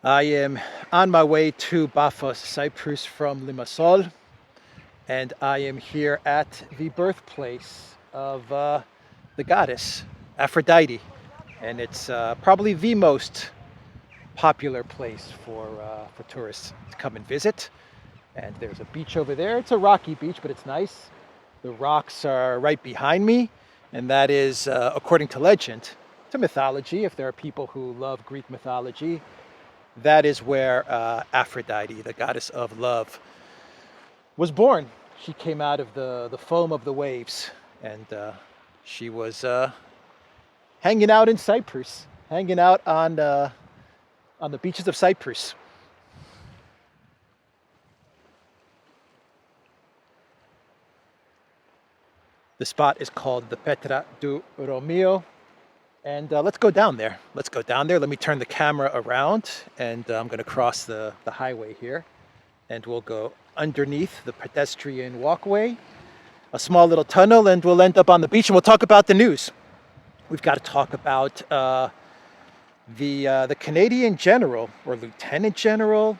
I am on my way to Bafos, Cyprus from Limassol, and I am here at the birthplace of the goddess Aphrodite, and it's probably the most popular place for tourists to come and visit. And there's a beach over there. It's a rocky beach, but it's nice. The rocks are right behind me, and that is, according to legend, to mythology, if there are people who love Greek mythology, that is where Aphrodite, the goddess of love, was born. She came out of the foam of the waves, and she was hanging out in Cyprus, hanging out on the beaches of Cyprus. The spot is called the Petra du Romeo, and let's go down there. Let's go down there. Let me turn the camera around, and I'm going to cross the highway here, and we'll go underneath the pedestrian walkway, a small little tunnel, and we'll end up on the beach, and we'll talk about the news. We've got to talk about the Canadian General, or Lieutenant General,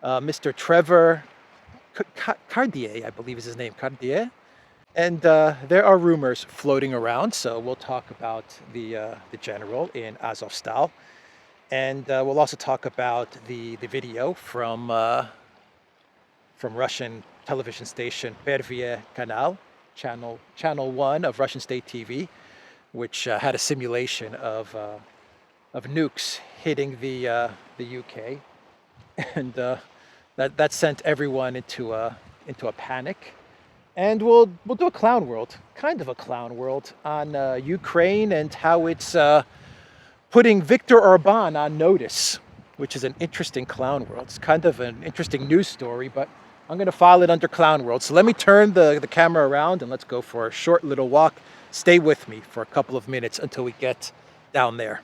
Mr. Trevor Cartier, I believe is his name, Cartier. And there are rumors floating around, so we'll talk about the general in Azovstal, and we'll also talk about the video from Russian television station Первый Канал, channel 1 of Russian state TV, which had a simulation of nukes hitting the UK, and that sent everyone into a panic. And we'll do a clown world, kind of a clown world, on Ukraine and how it's putting Viktor Orban on notice, which is an interesting clown world. It's kind of an interesting news story, but I'm going to file it under clown world. So let me turn the camera around and let's go for a short little walk. Stay with me for a couple of minutes until we get down there.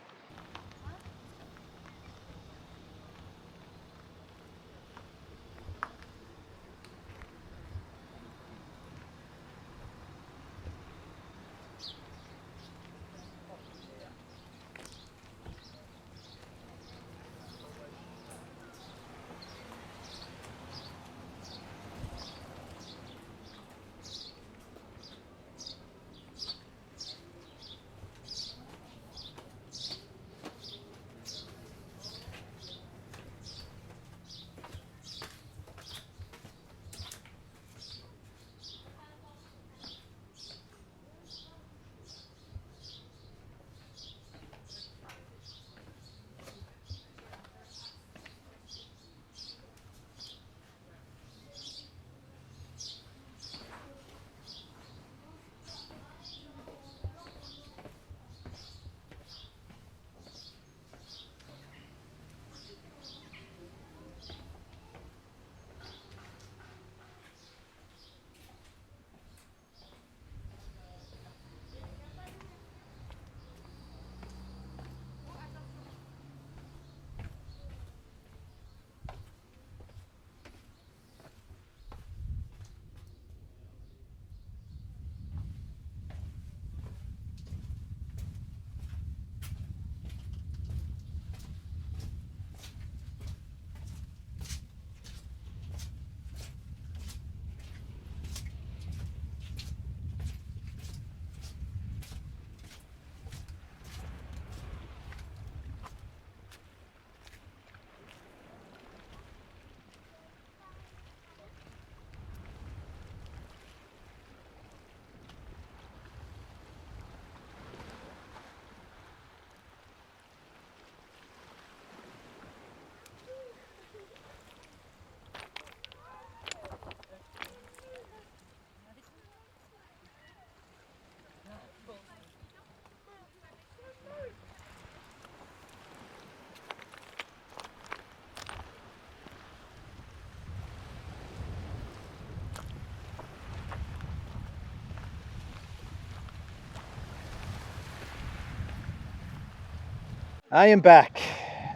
I am back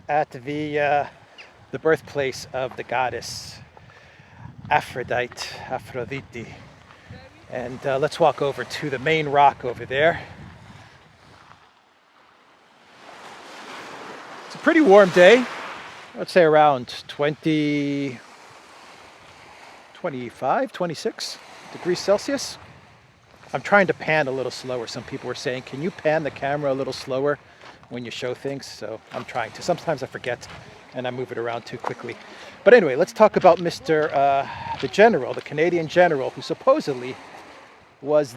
at the birthplace of the goddess Aphrodite, and let's walk over to the main rock over there. It's a pretty warm day. let's say around 20, 25, 26 degrees Celsius. I'm trying to pan a little slower. Some people were saying, can you pan the camera a little slower when you show things? So I'm trying to. Sometimes I forget and I move it around too quickly. But anyway, let's talk about the general, the Canadian general, who supposedly was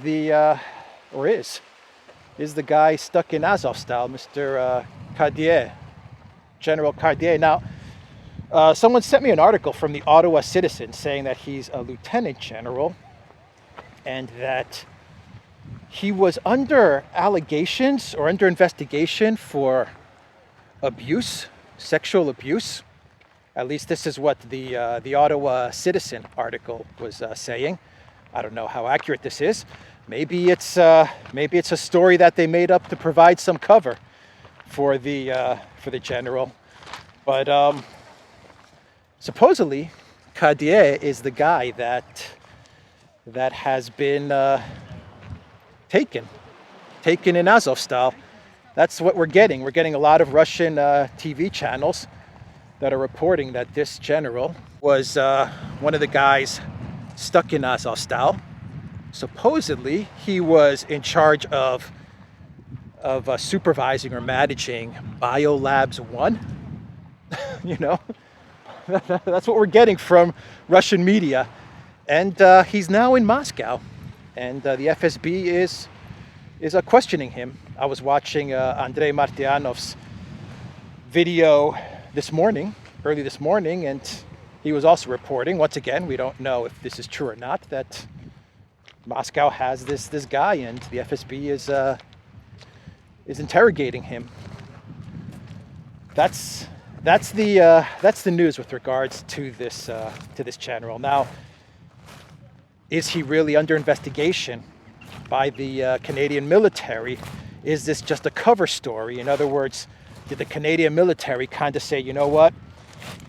is the guy stuck in Azovstal, Mr. Cartier, General Cartier. Now, someone sent me an article from the Ottawa Citizen saying that he's a lieutenant general and that he was under allegations or under investigation for abuse, sexual abuse. At least this is what the Ottawa Citizen article was saying. I don't know how accurate this is. Maybe it's a story that they made up to provide some cover for the general. But supposedly, Cartier is the guy that has been taken in Azovstal. That's what we're getting. We're getting a lot of Russian TV channels that are reporting that this general was one of the guys stuck in Azovstal. Supposedly, he was in charge of supervising or managing Biolabs 1. You know, that's what we're getting from Russian media. And he's now in Moscow. And the FSB is questioning him. I was watching Andrei Martianov's video early this morning, and he was also reporting, once again, we don't know if this is true or not, that Moscow has this guy, and the FSB is interrogating him. That's the news with regards to this general. Now, is he really under investigation by the Canadian military? Is this just a cover story? In other words, did the Canadian military kind of say, you know what?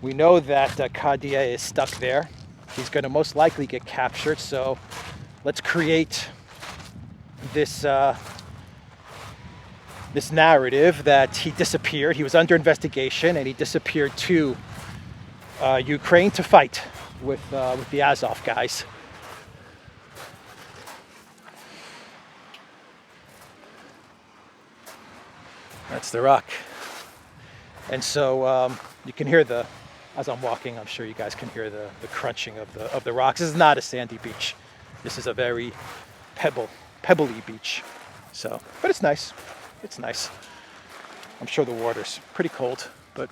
We know that Cartier is stuck there. He's going to most likely get captured, so let's create this narrative that he disappeared. He was under investigation and he disappeared to Ukraine to fight with the Azov guys. That's the rock. And so you can hear as I'm walking, I'm sure you guys can hear the crunching of the rocks. This is not a sandy beach. This is a very pebbly beach. So, but it's nice. It's nice. I'm sure the water's pretty cold, but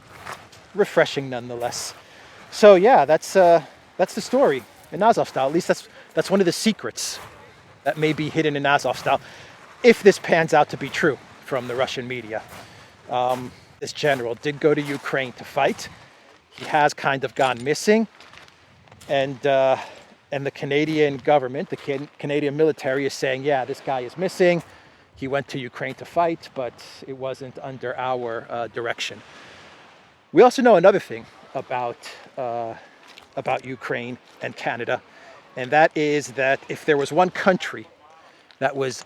refreshing nonetheless. So yeah, that's the story in Azovstal. At least that's one of the secrets that may be hidden in Azovstal, if this pans out to be true from the Russian media. This general did go to Ukraine to fight. He has kind of gone missing, and the Canadian government, the Canadian military, is saying, yeah, this guy is missing. He went to Ukraine to fight, but it wasn't under our direction. We also know another thing about Ukraine and Canada, and that is that if there was one country that was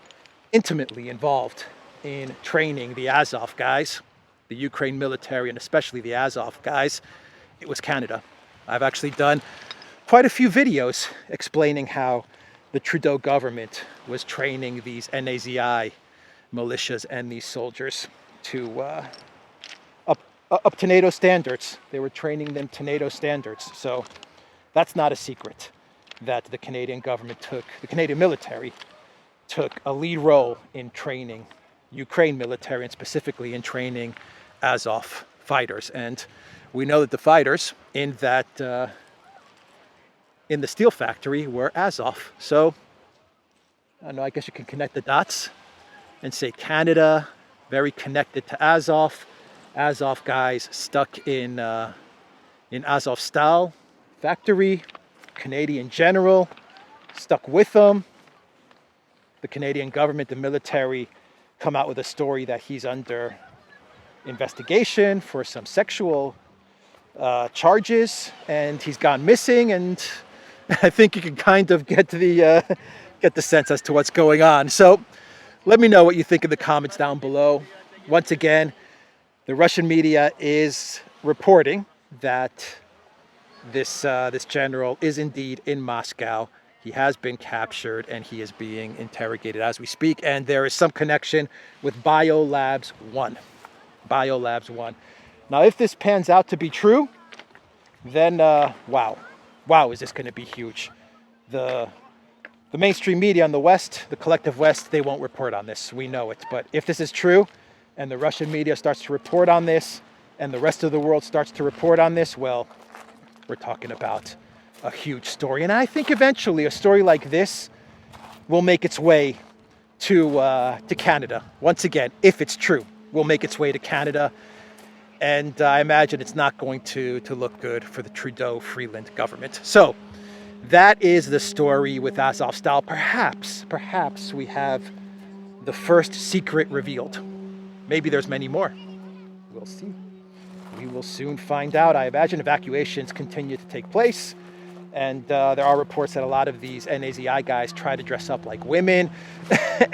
intimately involved in training the Azov guys, the Ukraine military, and especially the Azov guys, it was Canada. I've actually done quite a few videos explaining how the Trudeau government was training these NAZI militias and these soldiers to up to NATO standards. They were training them to NATO standards. So that's not a secret that the Canadian military took a lead role in training Ukraine military, and specifically in training Azov fighters. And we know that the fighters in the steel factory were Azov. So I don't know, I guess you can connect the dots and say Canada, very connected to Azov. Azov guys stuck in Azovstal factory. Canadian general stuck with them. The Canadian government, the military, come out with a story that he's under investigation for some sexual charges, and he's gone missing. And I think you can kind of get the sense as to what's going on. So let me know what you think in the comments down below. Once again, the Russian media is reporting that this general is indeed in Moscow. He has been captured and he is being interrogated as we speak. And there is some connection with Biolabs 1. Biolabs 1. Now, if this pans out to be true, then wow, is this going to be huge. The mainstream media in the West, the collective West, they won't report on this. We know it. But if this is true and the Russian media starts to report on this and the rest of the world starts to report on this, well, we're talking about a huge story. And I think eventually a story like this will make its way to Canada. Once again, if it's true, will make its way to Canada. And I imagine it's not going to look good for the Trudeau-Freeland government. So that is the story with Azovstal. Perhaps we have the first secret revealed. Maybe there's many more. We'll see. We will soon find out. I imagine evacuations continue to take place. And there are reports that a lot of these NAZI guys try to dress up like women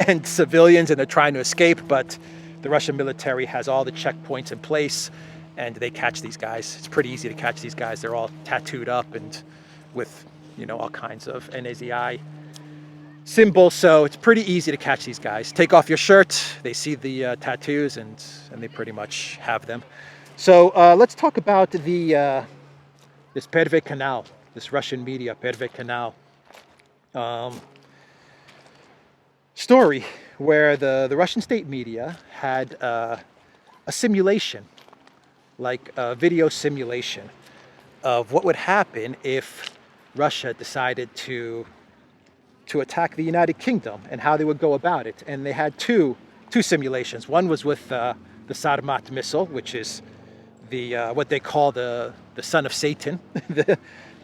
and civilians, and they're trying to escape. But the Russian military has all the checkpoints in place, and they catch these guys. It's pretty easy to catch these guys. They're all tattooed up and with, all kinds of NAZI symbols. So it's pretty easy to catch these guys. Take off your shirt. They see the tattoos, and they pretty much have them. So let's talk about this Первый канал. This Russian media, Первый канал, story where the Russian state media had a simulation, like a video simulation of what would happen if Russia decided to attack the United Kingdom and how they would go about it. And they had two simulations. One was with the Sarmat missile, which is what they call the son of Satan,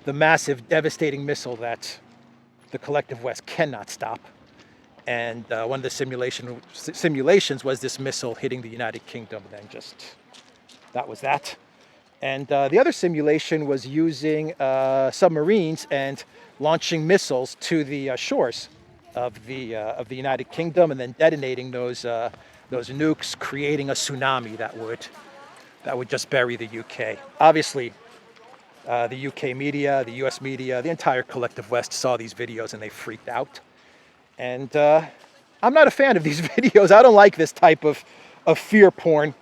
the massive, devastating missile that the collective West cannot stop. And one of the simulations was this missile hitting the United Kingdom. And then that was that. And the other simulation was using submarines and launching missiles to the shores of the United Kingdom, and then detonating those nukes, creating a tsunami that would just bury the UK. Obviously, the UK media, the US media, the entire collective West saw these videos and they freaked out. And I'm not a fan of these videos. I don't like this type of fear porn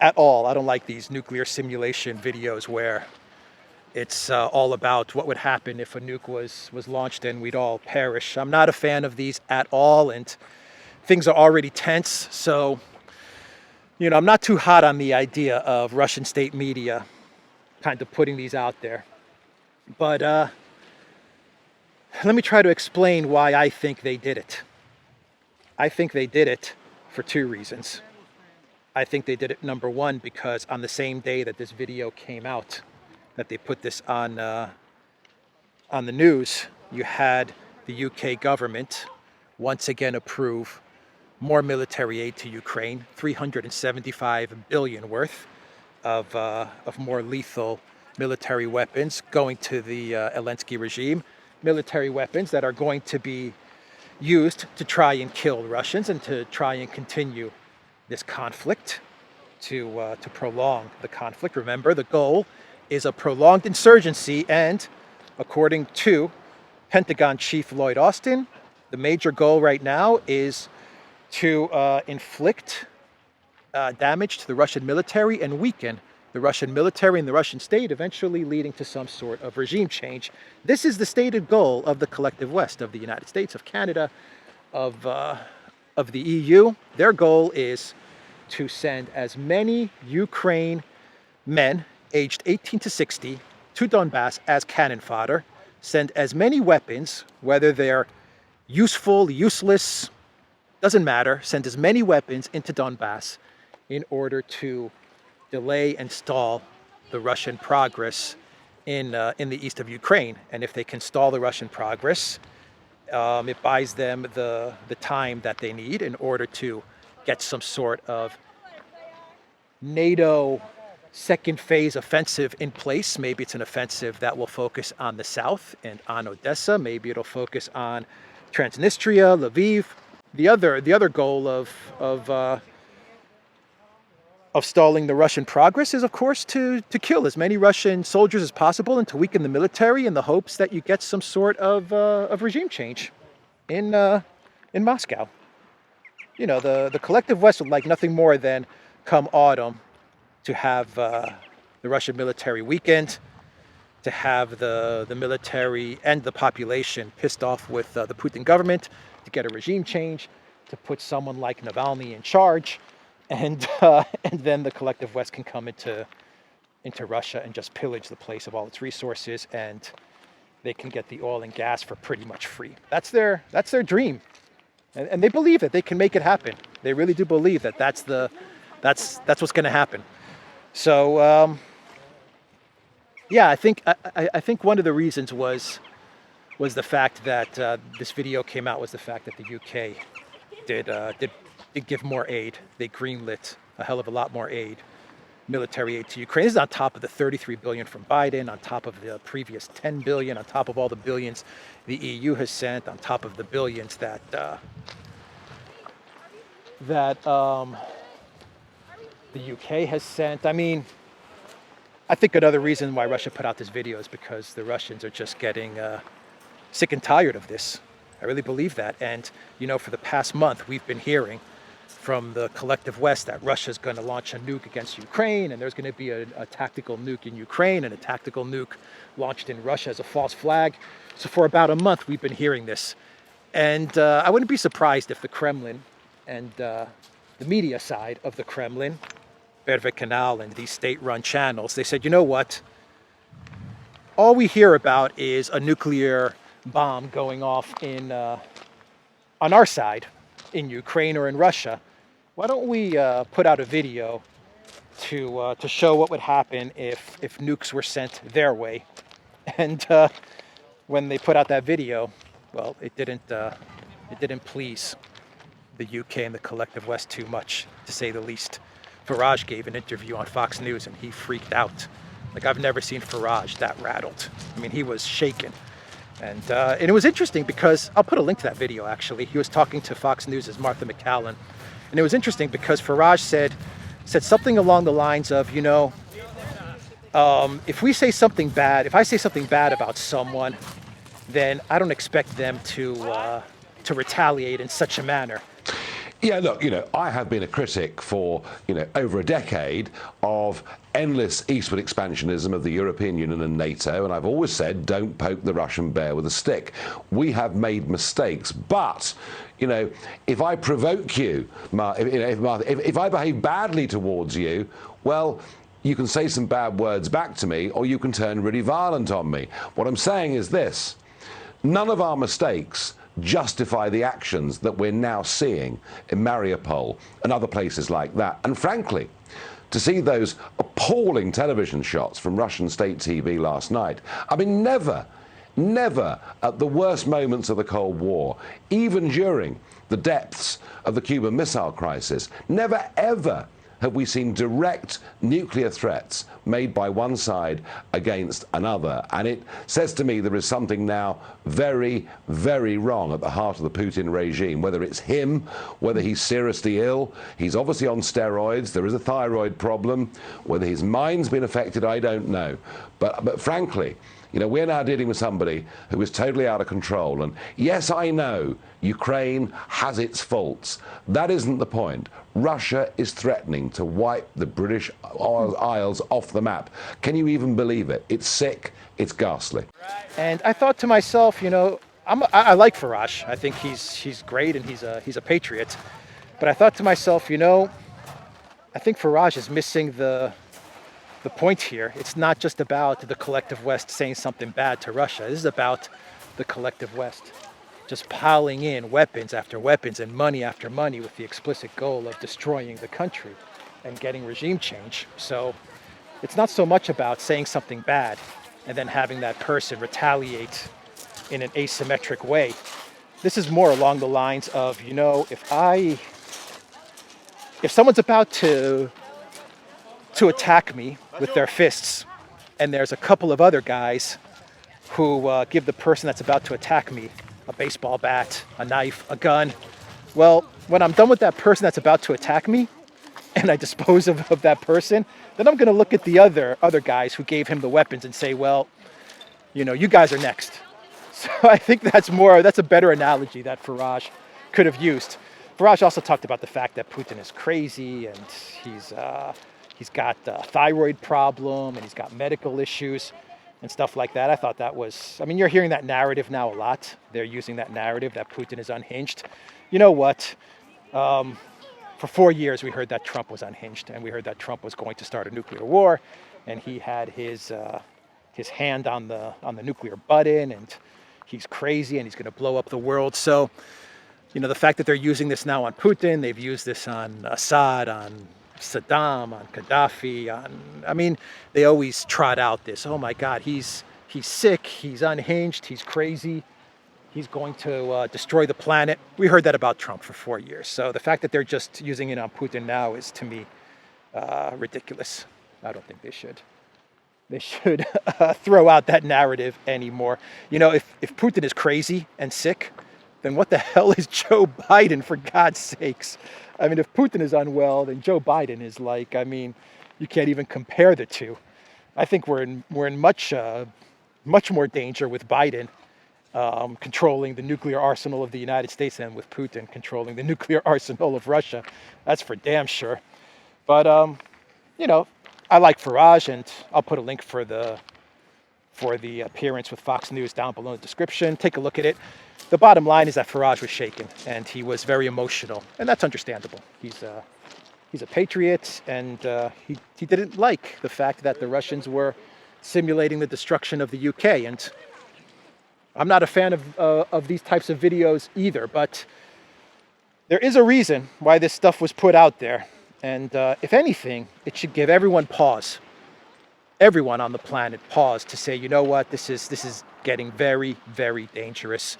at all. I don't like these nuclear simulation videos where it's all about what would happen if a nuke was launched and we'd all perish. I'm not a fan of these at all, and things are already tense. So, I'm not too hot on the idea of Russian state media kind of putting these out there. But let me try to explain why I think they did it. I think they did it for two reasons. I think they did it, number one, because on the same day that this video came out, that they put this on the news, you had the UK government once again approve more military aid to Ukraine, 375 billion worth of more lethal military weapons going to the Zelensky regime, military weapons that are going to be used to try and kill Russians and to try and continue this conflict, to prolong the conflict. Remember, the goal is a prolonged insurgency, and according to Pentagon Chief Lloyd Austin, the major goal right now is to inflict damage to the Russian military and weaken the Russian military and the Russian state, eventually leading to some sort of regime change. This is the stated goal of the collective West, of the United States, of Canada, of the EU. Their goal is to send as many Ukraine men aged 18 to 60 to Donbass as cannon fodder, send as many weapons, whether they're useful, useless, doesn't matter, send as many weapons into Donbass in order to delay and stall the Russian progress in the east of Ukraine. And if they can stall the Russian progress, it buys them the time that they need in order to get some sort of NATO second phase offensive in place. Maybe it's an offensive that will focus on the south and on Odessa. Maybe it'll focus on Transnistria, Lviv. The other goal of stalling the Russian progress is, of course, to kill as many Russian soldiers as possible and to weaken the military in the hopes that you get some sort of regime change in Moscow. You know, the collective West would like nothing more than, come autumn, to have the Russian military weakened, to have the military and the population pissed off with the Putin government, to get a regime change, to put someone like Navalny in charge, and then the collective West can come into Russia and just pillage the place of all its resources, and they can get the oil and gas for pretty much free. That's their dream, and they believe that they can make it happen. They really do believe that that's what's going to happen. So yeah, I think one of the reasons was the fact that this video came out was the fact that the UK did give more aid. They greenlit a hell of a lot more aid, military aid to Ukraine. This is on top of the 33 billion from Biden, on top of the previous 10 billion, on top of all the billions the EU has sent, on top of the billions that the UK has sent. I mean, I think another reason why Russia put out this video is because the Russians are just getting sick and tired of this. I really believe that. And, you know, for the past month, we've been hearing from the collective West that Russia's going to launch a nuke against Ukraine, and there's going to be a tactical nuke in Ukraine and a tactical nuke launched in Russia as a false flag. So for about a month, we've been hearing this. And I wouldn't be surprised if the Kremlin and the media side of the Kremlin, Первый канал and these state-run channels, they said, you know what? All we hear about is a nuclear bomb going off on our side, in Ukraine or in Russia. Why don't we put out a video to show what would happen if nukes were sent their way? And when they put out that video, well, it didn't please the UK and the collective West too much, to say the least. Farage gave an interview on Fox News and he freaked out. Like, I've never seen Farage that rattled. I mean, he was shaken. And it was interesting because, I'll put a link to that video actually. He was talking to Fox News' Martha McCallan. And it was interesting because Farage said something along the lines of, you know, if I say something bad about someone, then I don't expect them to retaliate in such a manner. Yeah, look, you know, I have been a critic for, you know, over a decade of endless eastward expansionism of the European Union and NATO, and I've always said, don't poke the Russian bear with a stick. We have made mistakes, but, you know, if I provoke you, if I behave badly towards you, well, you can say some bad words back to me, or you can turn really violent on me. What I'm saying is this: none of our mistakes justify the actions that we're now seeing in Mariupol and other places like that. And frankly, to see those appalling television shots from Russian state TV last night, I mean, never at the worst moments of the Cold War, even during the depths of the Cuban Missile Crisis, never ever have we seen direct nuclear threats made by one side against another. And it says to me there is something now very, very wrong at the heart of the Putin regime, whether it's him, whether he's seriously ill, he's obviously on steroids, there is a thyroid problem, whether his mind's been affected, I don't know. But frankly, you know, we're now dealing with somebody who is totally out of control. And yes, I know Ukraine has its faults. That isn't the point. Russia is threatening to wipe the British Isles off the map. Can you even believe it? It's sick. It's ghastly. And I thought to myself, you know, I like Farage. I think he's great and he's a patriot. But I thought to myself, you know, I think Farage is missing the point here. It's not just about the collective West saying something bad to Russia. This is about the collective West just piling in weapons after weapons and money after money with the explicit goal of destroying the country and getting regime change. So it's not so much about saying something bad and then having that person retaliate in an asymmetric way. This is more along the lines of, you know, if someone's about to attack me with their fists, and there's a couple of other guys who give the person that's about to attack me a baseball bat, a knife, a gun. Well, when I'm done with that person that's about to attack me, and I dispose of that person, then I'm going to look at the other guys who gave him the weapons and say, well, you guys are next. So I think that's a better analogy that Farage could have used. Farage also talked about the fact that Putin is crazy and he's got a thyroid problem and he's got medical issues and stuff like that. I thought that was, you're hearing that narrative now a lot. They're using that narrative that Putin is unhinged. You know what? For 4 years, we heard that Trump was unhinged, and we heard that Trump was going to start a nuclear war, and he had his hand on the nuclear button, and he's crazy, and he's going to blow up the world. So, the fact that they're using this now on Putin, they've used this on Assad, on Saddam, on Gaddafi, they always trot out this, oh my God, he's sick, he's unhinged, he's crazy, he's going to destroy the planet. We heard that about Trump for 4 years. So the fact that they're just using it on Putin now is, to me, ridiculous. I don't think they should. They should throw out that narrative anymore. If Putin is crazy and sick, then what the hell is Joe Biden, for God's sakes? If Putin is unwell, then Joe Biden is like, you can't even compare the two. I think we're in much more danger with Biden controlling the nuclear arsenal of the United States than with Putin controlling the nuclear arsenal of Russia. That's for damn sure. But I like Farage, and I'll put a link for the appearance with Fox News down below in the description. Take a look at it. The bottom line is that Farage was shaken, and he was very emotional, and that's understandable. He's a patriot, and he didn't like the fact that the Russians were simulating the destruction of the UK. And I'm not a fan of these types of videos either, but there is a reason why this stuff was put out there. And if anything, it should give everyone pause. Everyone on the planet pause to say, you know what, this is getting very, very dangerous.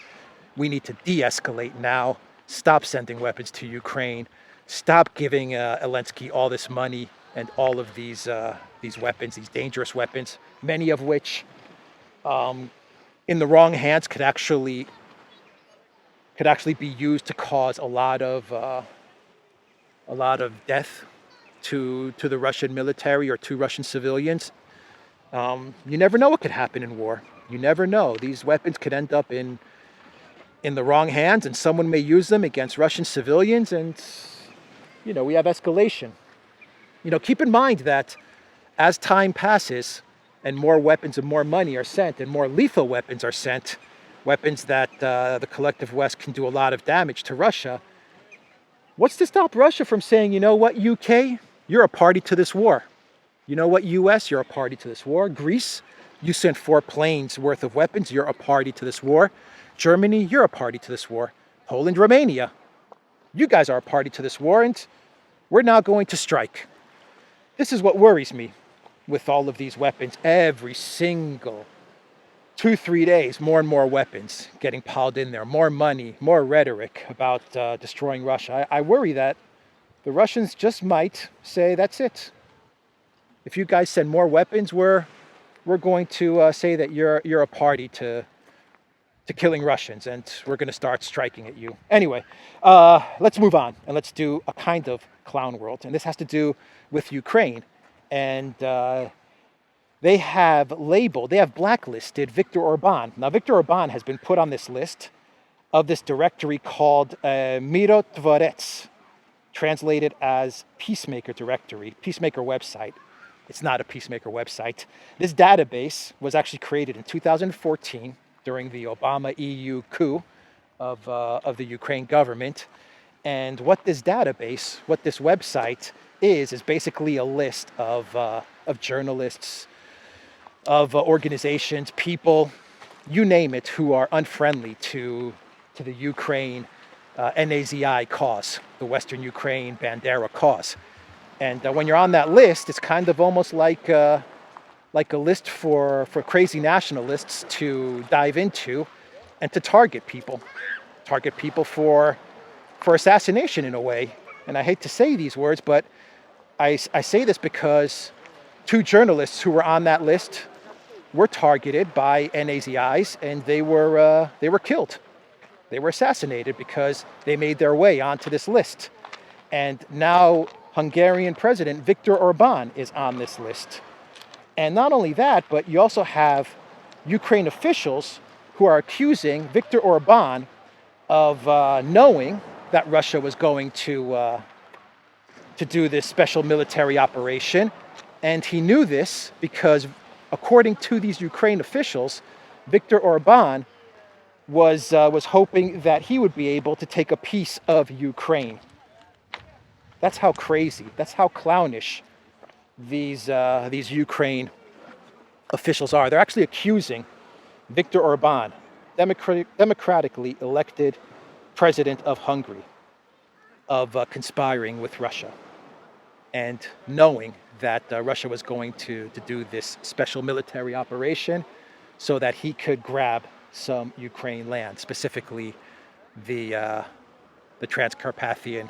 We need to de-escalate now. Stop sending weapons to Ukraine. Stop giving Zelensky all this money and all of these weapons, these dangerous weapons, many of which, in the wrong hands, could actually be used to cause a lot of death to the Russian military or to Russian civilians. You never know what could happen in war. You never know. These weapons could end up in the wrong hands, and someone may use them against Russian civilians, and we have escalation. Keep in mind that as time passes and more weapons and more money are sent and more lethal weapons are sent, weapons that the collective West can do a lot of damage to Russia, what's to stop Russia from saying, you know what, UK, you're a party to this war. You know what, US, you're a party to this war. Greece, you sent 4 planes worth of weapons, you're a party to this war. Germany, you're a party to this war. Poland, Romania, you guys are a party to this war, and we're now going to strike. This is what worries me with all of these weapons. Every single 2-3 days, more and more weapons getting piled in there, more money, more rhetoric about destroying Russia. I worry that the Russians just might say, that's it. If you guys send more weapons, we're going to say that you're a party to killing Russians, and we're going to start striking at you. Anyway, let's move on, and let's do a kind of clown world. And this has to do with Ukraine. And they have blacklisted Viktor Orban. Now, Viktor Orban has been put on this list of this directory called Mirotvorets, translated as Peacemaker Directory, Peacemaker website. It's not a Peacemaker website. This database was actually created in 2014 during the Obama EU coup of the Ukraine government. And what this website is basically a list of journalists, of organizations, people, you name it, who are unfriendly to the Ukraine NAZI cause, the Western Ukraine Bandera cause. And when you're on that list, it's kind of almost like a list for crazy nationalists to dive into and to target people for assassination in a way. And I hate to say these words, but I say this because 2 journalists who were on that list were targeted by NAZIs, and they were killed. They were assassinated because they made their way onto this list. And now Hungarian President Viktor Orban is on this list. And not only that, but you also have Ukraine officials who are accusing Viktor Orban of knowing that Russia was going to do this special military operation. And he knew this because, according to these Ukraine officials, Viktor Orban was hoping that he would be able to take a piece of Ukraine. That's how crazy, that's how clownish these Ukraine officials are. They're actually accusing Viktor Orban, democratically elected president of Hungary, of conspiring with Russia and knowing that Russia was going to do this special military operation so that he could grab some Ukraine land, specifically the Transcarpathian,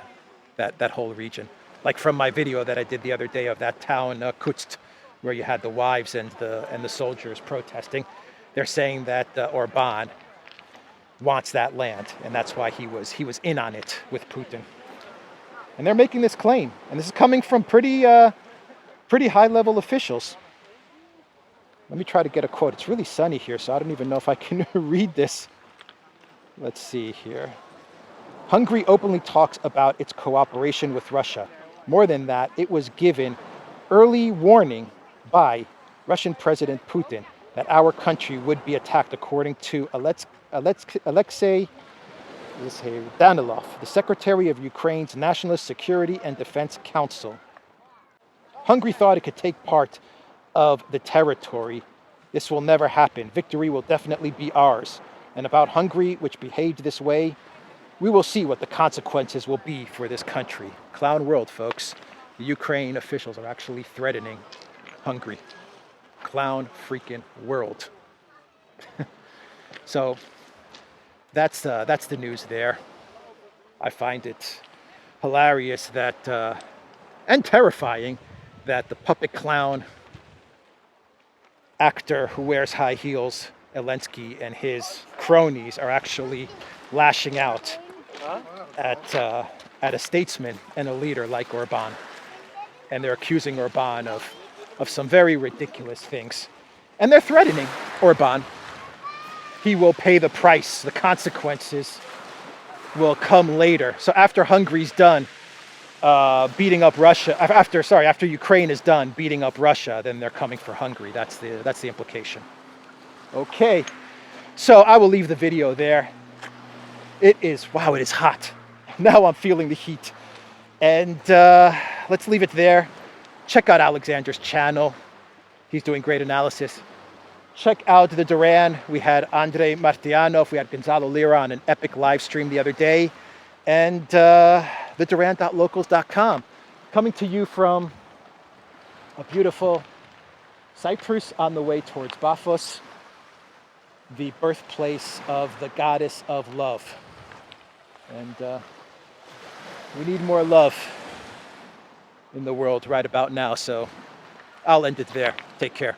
that whole region. Like from my video that I did the other day of that town, Kutsk, where you had the wives and the soldiers protesting. They're saying that Orban wants that land, and that's why he was in on it with Putin. And they're making this claim, and this is coming from pretty high-level officials. Let me try to get a quote. It's really sunny here, so I don't even know if I can read this. Let's see here. Hungary openly talks about its cooperation with Russia. More than that, it was given early warning by Russian President Putin that our country would be attacked, according to Alexei Danilov, the Secretary of Ukraine's National Security and Defense Council. Hungary thought it could take part of the territory. This will never happen. Victory will definitely be ours. And about Hungary, which behaved this way, we will see what the consequences will be for this country. Clown world, folks. The Ukraine officials are actually threatening Hungary. Clown freaking world. So that's the news there. I find it hilarious that and terrifying that the puppet clown actor who wears high heels, Zelensky, and his cronies are actually lashing out at a statesman and a leader like Orban. And they're accusing Orban of some very ridiculous things. And they're threatening Orban. He will pay the price. The consequences will come later. So after Hungary's done beating up Russia, after Ukraine is done beating up Russia, then they're coming for Hungary. That's the implication. Okay, so I will leave the video there. It is hot. Now I'm feeling the heat. And let's leave it there. Check out Alexander's channel. He's doing great analysis. Check out the Duran. We had Andrei Martianov, we had Gonzalo Lira on an epic live stream the other day. And the Duran.locals.com. Coming to you from a beautiful Cyprus on the way towards Paphos, the birthplace of the goddess of love. And we need more love in the world right about now, so I'll end it there. Take care.